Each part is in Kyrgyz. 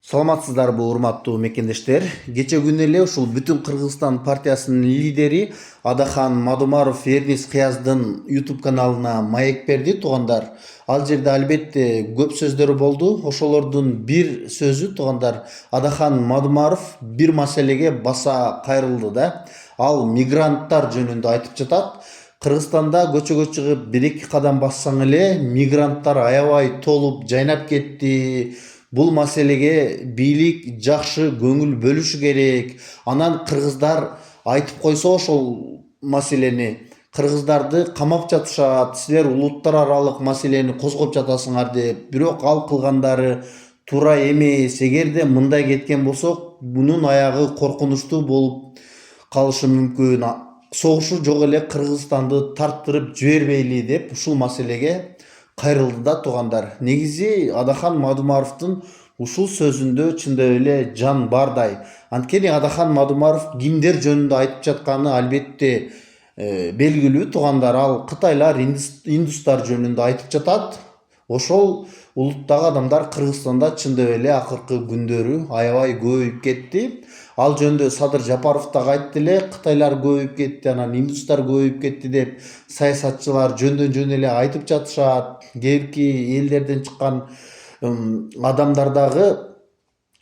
Саламатсыздарбы урматтуу мекендештер. Кече күнү эле ушул Бүтүн Кыргызстан партиясынын лидери Адахан Мадумаров Эрнис Кыяздын YouTube каналына маек берди туугандар. Ал жерде албетте көп сөздөр болду. Ошолордун бир сөзү туугандар, Адахан Мадумаров бир маселеге баса кайрылды да. Ал мигранттар жөнүндө айтып жатат. Кыргызстанда көчөгө чыгып 1-2 кадам бассаң эле мигранттар аябай толуп жайнап кетти. Бул маселеге бийлик жакшы көңүл бөлүшү керек. Анан кыргыздар айтып койсо ошол маселени, кыргыздарды камап жатышат, силер улуттар аралык маселени козгоп жатасыңар деп. Бирок ал кылгандары туура эмес. Эгерде мындай кеткен болсок, бунун аягы коркунучтуу болуп калышы мүмкүн. Согушу жок эле Кыргызстанды тарттырып жибербейли деп ушул маселеге кайрылды да туугандар. Негизи Адахан Мадумаровдун ушул сөзүндө чындап эле жан бардай. Анткени Адахан Мадумаров кимдер жөнүндө айтып жатканы албетте белгилүү туугандар. Ал кытайлар, индустар жөнүндө айтып жатат. Ошол улуттагы адамдар Кыргызстанда чындап эле акыркы күндөрү аябай көбөйүп кетти. Ал жөнүндө Садыр Жапаров да айтты эле, кытайлар көбөйүп кетти, анан индустар көбөйүп кетти деп саясатчылар жөндөн жөн эле айтып жатышат. Кээбирки элдерден чыккан адамдар дагы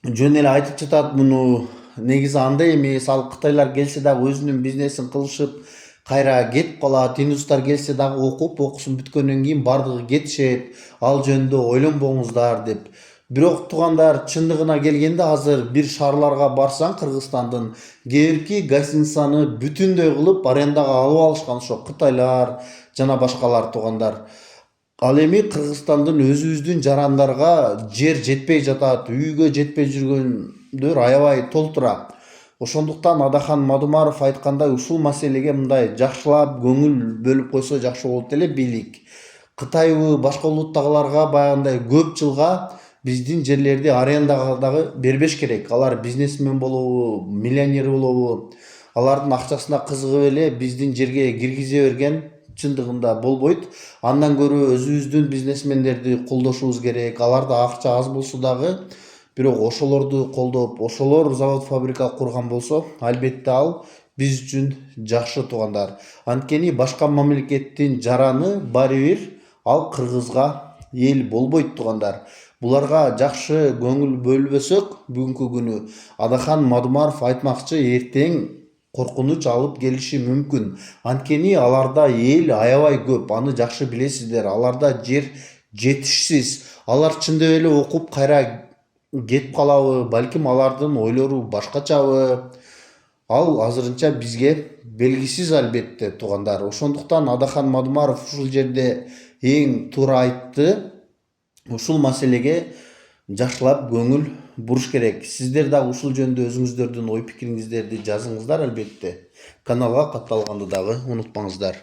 жөн эле айтып жатат муну. Негизи андай эмес, ал кытайлар келсе дагы өзүнүн бизнесин кылышып кайра кетип калат. Индустар келсе дагы окуусун бүткөндөн кийин бардыгы кетишет. Ал жөнүндө ойлонбоңуздар деп. Бирок туугандар, чындыгына келгенде азыр бир шаарларга барсаң Кыргызстандын кээбирки гостиницаны бүтүндөй кылып арендага алып алышкан ошо кытайлар жана башкалар туугандар. Ал эми Кыргызстандын өзүбүздүн жарандарга жер жетпей жатат, үйгө жетпей жүргөндөр аябай толтура. Ошондуктан Адахан Мадумаров айткандай ушул маселеге мындай жакшылап көңүл бөлүп койсо жакшы болот эле бийлик. Кытайбы, башка улуттагыларга баягындай көп жылга биздин жерлерди арендага дагы бербеш керек. Алар бизнесмен болобу, миллионер болобу, алардын акчасына кызыгып эле биздин жерге киргизе берген чындыгында болбойт. Андан көрө өзүбүздүн бизнесмендерди колдошубуз керек. Аларда акча аз болсо дагы, бирок ошолорду колдоп, ошолор завод фабрика курган болсо, албетте ал биз үчүн жакшы туугандар. Анткени башка мамлекеттин жараны баары бир ал Кыргызга эл болбойт туугандар. Буларга жакшы көңүл бөлбөсөк, бүгүнкү күнү Адахан Мадумаров айтмакчы эртең коркунуч алып келиши мүмкүн. Анткени аларда эл аябай көп, аны жакшы билесиздер. Аларда жер жетишсиз. Алар чындап эле окуп кайра кетип калабы, балким алардын ойлору башкачабы. Ал азырынча бизге белгисиз албетте туугандар. Ошондуктан Адахан Мадумаров ушул жерде эң туура айтты. Ушул маселеге жакшылап көңүл буруш керек. Сиздер дагы ушул жөнүндө өзүңүздөрдүн ой пикириңиздерди жазыңыздар албетте. Каналга катталганды дагы унутпаңыздар.